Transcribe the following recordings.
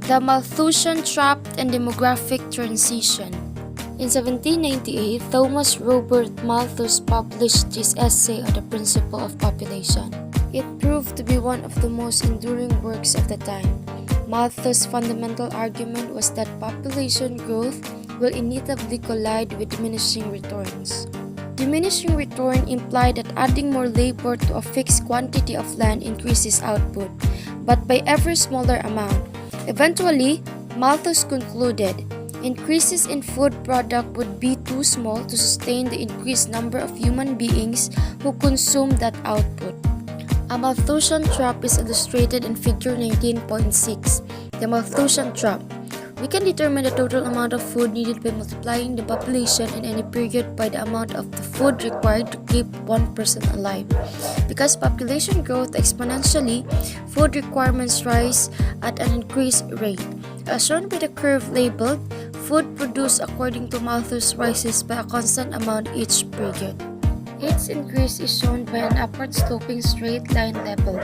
The Malthusian Trap and Demographic Transition. In 1798, Thomas Robert Malthus published his essay on the principle of population. It proved to be one of the most enduring works of the time. Malthus' fundamental argument was that population growth will inevitably collide with diminishing returns. Diminishing return implied that adding more labor to a fixed quantity of land increases output, but by ever smaller amount. Eventually, Malthus concluded, increases in food product would be too small to sustain the increased number of human beings who consume that output. A Malthusian trap is illustrated in figure 19.6. The Malthusian trap. We can determine the total amount of food needed by multiplying the population in any period by the amount of the food required to keep one person alive. Because population growth exponentially, food requirements rise at an increased rate. As shown by the curve labeled, food produced according to Malthus rises by a constant amount each period. Its increase is shown by an upward sloping straight line labeled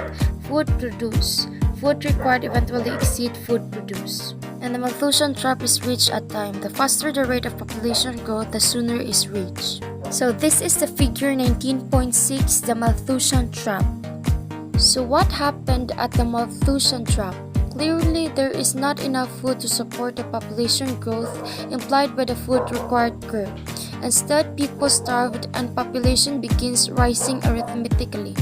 food produced. Food required eventually exceed food produced. And the Malthusian trap is reached at time. The faster the rate of population growth, the sooner is reached. So this is the figure 19.6, the Malthusian trap. So what happened at the Malthusian trap? Clearly, there is not enough food to support the population growth implied by the food required curve. Instead, people starved and population begins rising arithmetically,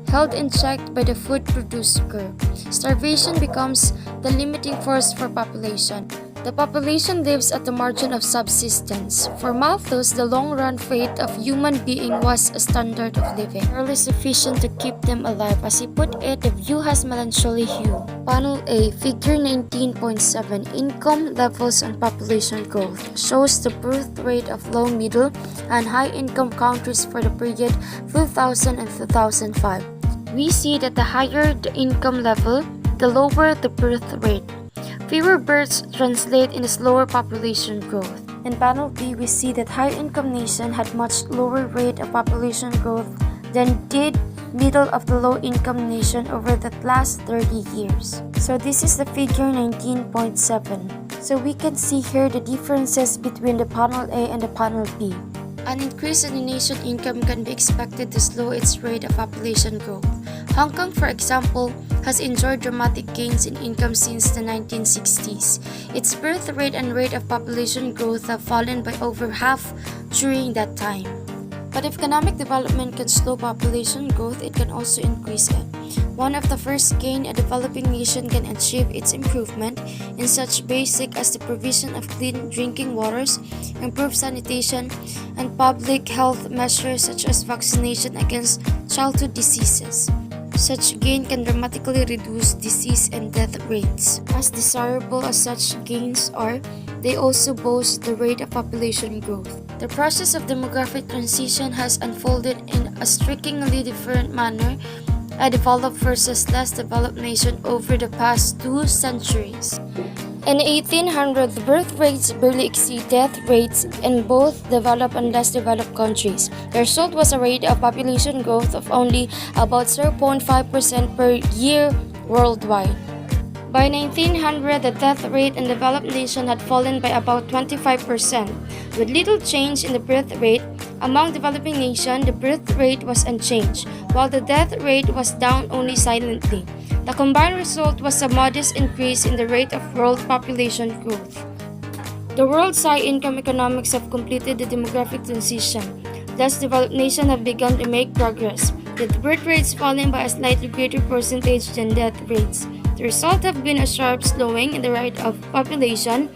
held in check by the food produced curve. Starvation becomes the limiting force for population. The population lives at the margin of subsistence. For Malthus, the long-run fate of human being was a standard of living, barely sufficient to keep them alive. As he put it, the view has melancholy hue. Panel A, figure 19.7, income levels and population growth, shows the birth rate of low, middle, and high-income countries for the period 2000 and 2005. We see that the higher the income level, the lower the birth rate. Fewer births translate in a slower population growth. In panel B, we see that high-income nation had much lower rate of population growth than did middle of the low-income nation over the last 30 years. So this is the figure 19.7. So we can see here the differences between the panel A and the panel B. An increase in the nation income can be expected to slow its rate of population growth. Hong Kong, for example, has enjoyed dramatic gains in income since the 1960s. Its birth rate and rate of population growth have fallen by over half during that time. But if economic development can slow population growth, it can also increase it. One of the first gains a developing nation can achieve its improvement in such basic as the provision of clean drinking waters, improved sanitation, and public health measures such as vaccination against childhood diseases. Such gain can dramatically reduce disease and death rates. As desirable as such gains are, they also boost the rate of population growth. The process of demographic transition has unfolded in a strikingly different manner a developed versus less developed nation over the past 2 centuries. In 1800, the birth rates barely exceed death rates in both developed and less developed countries. The result was a rate of population growth of only about 0.5% per year worldwide. By 1900, the death rate in developed nations had fallen by about 25%. With little change in the birth rate, among developing nations, the birth rate was unchanged, while the death rate was down only silently. The combined result was a modest increase in the rate of world population growth. The world's high-income economics have completed the demographic transition. Less developed nations have begun to make progress, with birth rates falling by a slightly greater percentage than death rates. The result have been a sharp slowing in the rate of population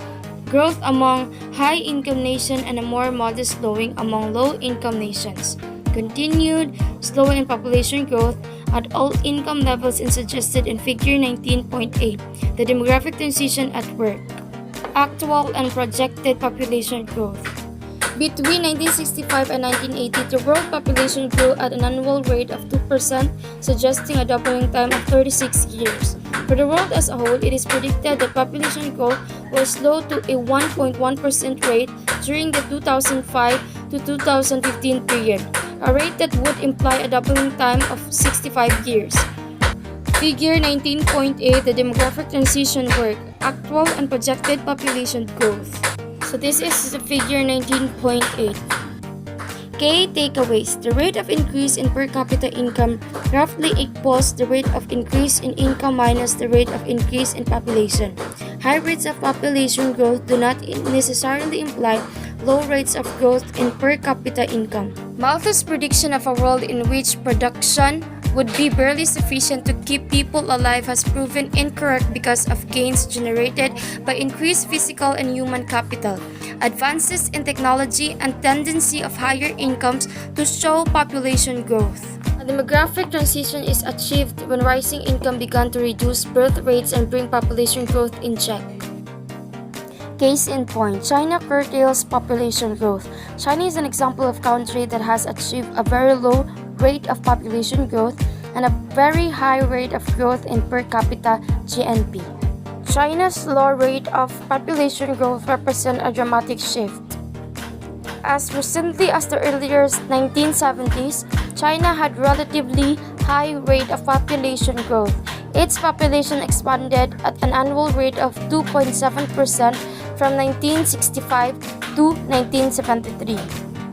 growth among high-income nations and a more modest slowing among low-income nations. Continued slowing in population growth at all income levels is suggested in figure 19.8, the demographic transition at work. Actual and projected population growth. Between 1965 and 1980, the world population grew at an annual rate of 2%, suggesting a doubling time of 36 years. For the world as a whole, it is predicted that population growth will slow to a 1.1% rate during the 2005 to 2015 period, a rate that would imply a doubling time of 65 years. Figure 19.8, the demographic transition work. actual and projected population growth. So this is the figure 19.8. Key takeaways. The rate of increase in per capita income roughly equals the rate of increase in income minus the rate of increase in population. High rates of population growth do not necessarily imply low rates of growth in per capita income. Malthus' prediction of a world in which production would be barely sufficient to keep people alive has proven incorrect because of gains generated by increased physical and human capital, advances in technology, and tendency of higher incomes to show population growth. A demographic transition is achieved when rising income began to reduce birth rates and bring population growth in check. Case in point, China curtails population growth. China is an example of country that has achieved a very low rate of population growth and a very high rate of growth in per capita GNP. China's low rate of population growth represents a dramatic shift. As recently as the earlier 1970s, China had relatively high rate of population growth. Its population expanded at an annual rate of 2.7% from 1965 to 1973.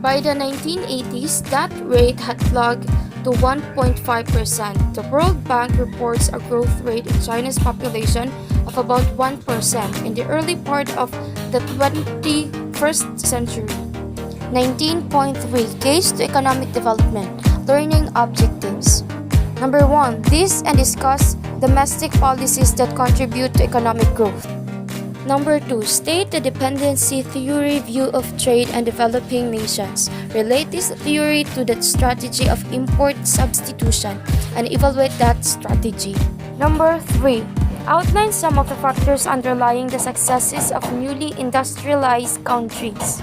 By the 1980s, that rate had plugged to 1.5%. The World Bank reports a growth rate in China's population of about 1% in the early part of the 21st century. 19.3 Case to Economic Development. Learning Objectives. Number 1. List and discuss domestic policies that contribute to economic growth. Number 2. State the dependency theory view of trade and developing nations. Relate this theory to the strategy of import substitution and evaluate that strategy. Number 3. Outline some of the factors underlying the successes of newly industrialized countries.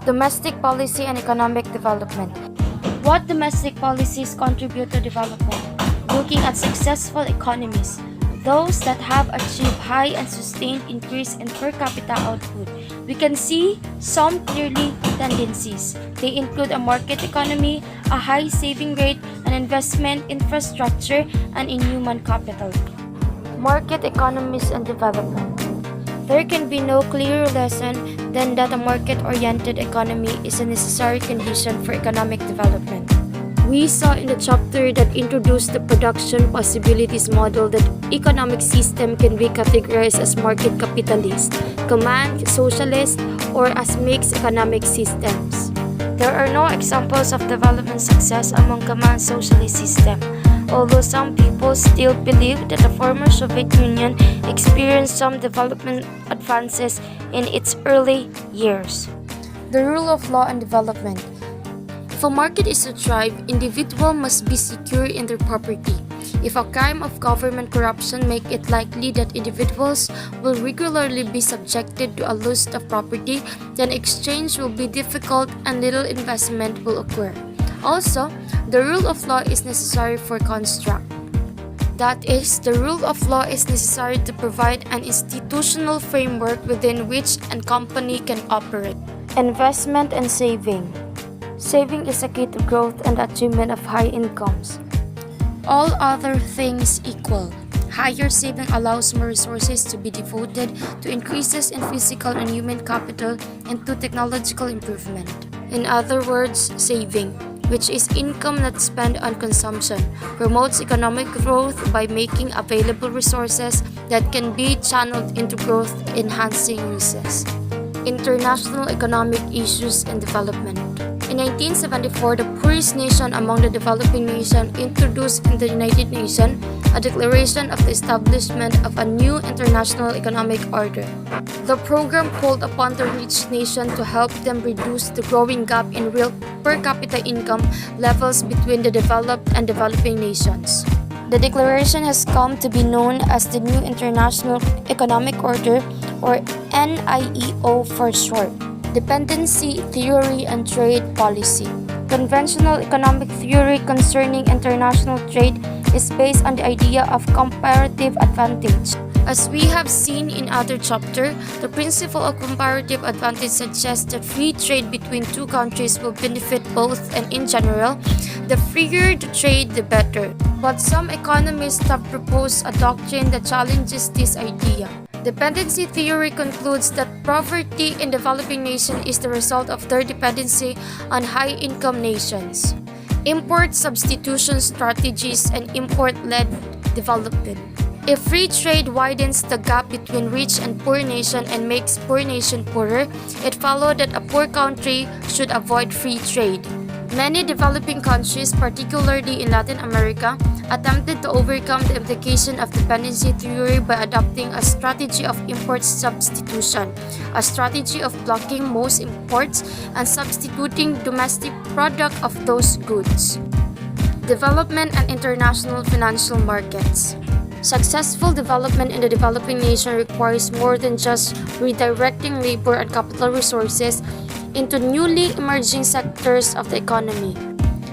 Domestic policy and economic development. What domestic policies contribute to development? Looking at successful economies, those that have achieved high and sustained increase in per capita output, we can see some clearly tendencies. They include a market economy, a high saving rate, and investment infrastructure, and in human capital. Market economies and development. There can be no clearer lesson than that a market-oriented economy is a necessary condition for economic development. We saw in the chapter that introduced the production possibilities model that economic system can be categorized as market capitalist, command socialist, or as mixed economic systems. There are no examples of development success among command socialist system, although some people still believe that the former Soviet Union experienced some development advances in its early years. The rule of law and development. If a market is to thrive, individuals must be secure in their property. If a crime of government corruption make it likely that individuals will regularly be subjected to a loss of property, then exchange will be difficult and little investment will occur. Also, the rule of law is necessary for construct. That is, the rule of law is necessary to provide an institutional framework within which a company can operate. Investment and saving. Saving is a key to growth and achievement of high incomes. All other things equal, higher saving allows more resources to be devoted to increases in physical and human capital and to technological improvement. In other words, saving, which is income not spent on consumption, promotes economic growth by making available resources that can be channeled into growth-enhancing uses. International economic issues and development. In 1974, the poorest nation among the developing nations introduced in the United Nations a declaration of the establishment of a new international economic order. The program called upon the rich nations to help them reduce the growing gap in real per capita income levels between the developed and developing nations. The declaration has come to be known as the New International Economic Order, or NIEO for short. Dependency theory and trade policy. Conventional economic theory concerning international trade is based on the idea of comparative advantage. As we have seen in other chapter, the principle of comparative advantage suggests that free trade between two countries will benefit both, and in general, the freer the trade, the better. But some economists have proposed a doctrine that challenges this idea. Dependency theory concludes that poverty in developing nations is the result of their dependency on high-income nations. Import substitution strategies and import-led development. If free trade widens the gap between rich and poor nation and makes poor nation poorer, it follows that a poor country should avoid free trade. Many developing countries, particularly in Latin America, attempted to overcome the implication of dependency theory by adopting a strategy of import substitution, a strategy of blocking most imports and substituting domestic product of those goods. Development and international financial markets. Successful development in the developing nation requires more than just redirecting labor and capital resources into newly emerging sectors of the economy.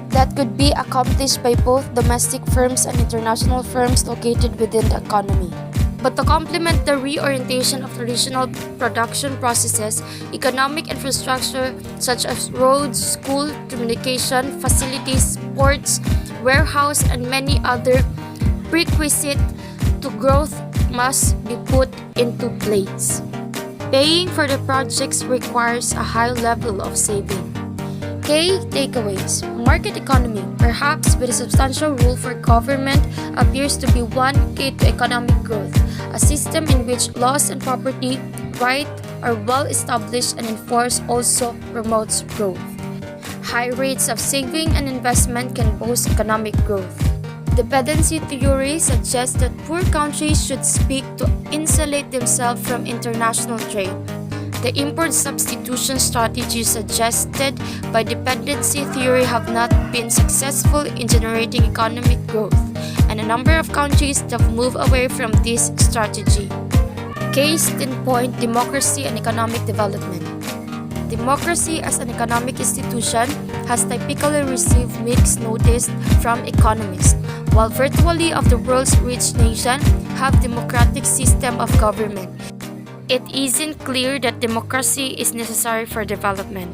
That could be accomplished by both domestic firms and international firms located within the economy. But to complement the reorientation of traditional production processes, economic infrastructure such as roads, school, communication, facilities, ports, warehouse, and many other prerequisites to growth must be put into place. Paying for the projects requires a high level of saving. Key takeaways. Market economy, perhaps with a substantial role for government, appears to be one key to economic growth, a system in which laws and property rights are well established and enforced also promotes growth. High rates of saving and investment can boost economic growth. Dependency theory suggests that poor countries should seek to insulate themselves from international trade. The import substitution strategies suggested by dependency theory have not been successful in generating economic growth, and a number of countries have moved away from this strategy. Case in point: democracy and economic development. Democracy as an economic institution has typically received mixed notice from economists, while virtually of the world's rich nations have democratic system of government. It isn't clear that democracy is necessary for development.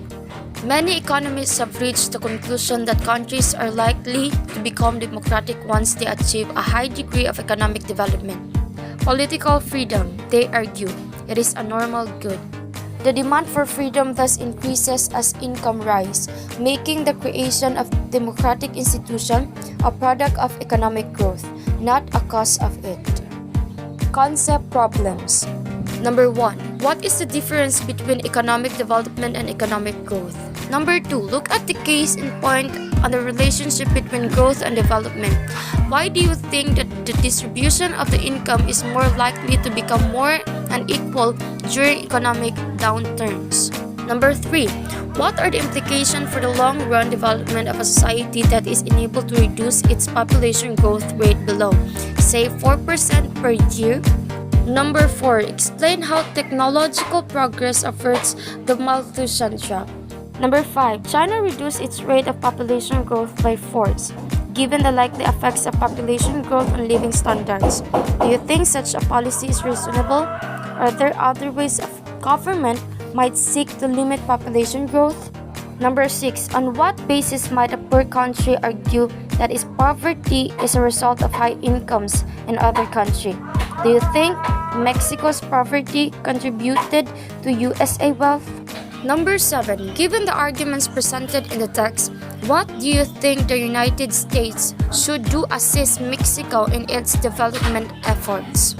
Many economists have reached the conclusion that countries are likely to become democratic once they achieve a high degree of economic development. Political freedom, they argue, it is a normal good. The demand for freedom thus increases as income rise, making the creation of democratic institutions a product of economic growth, not a cause of it. Concept problems. Number 1. What is the difference between economic development and economic growth? Number 2. Look at the case in point on the relationship between growth and development. Why do you think that the distribution of the income is more likely to become more unequal during economic downturns? Number 3. What are the implications for the long-run development of a society that is enabled to reduce its population growth rate below, say 4% per year? Number 4. Explain how technological progress averts the Malthusian Trap. Number 5. China reduced its rate of population growth by force. Given the likely effects of population growth on living standards, do you think such a policy is reasonable? Are there other ways of government might seek to limit population growth? Number 6. On what basis might a poor country argue that its poverty is a result of high incomes in other countries? Do you think Mexico's poverty contributed to USA wealth? Number 7. Given the arguments presented in the text, what do you think the United States should do assist Mexico in its development efforts?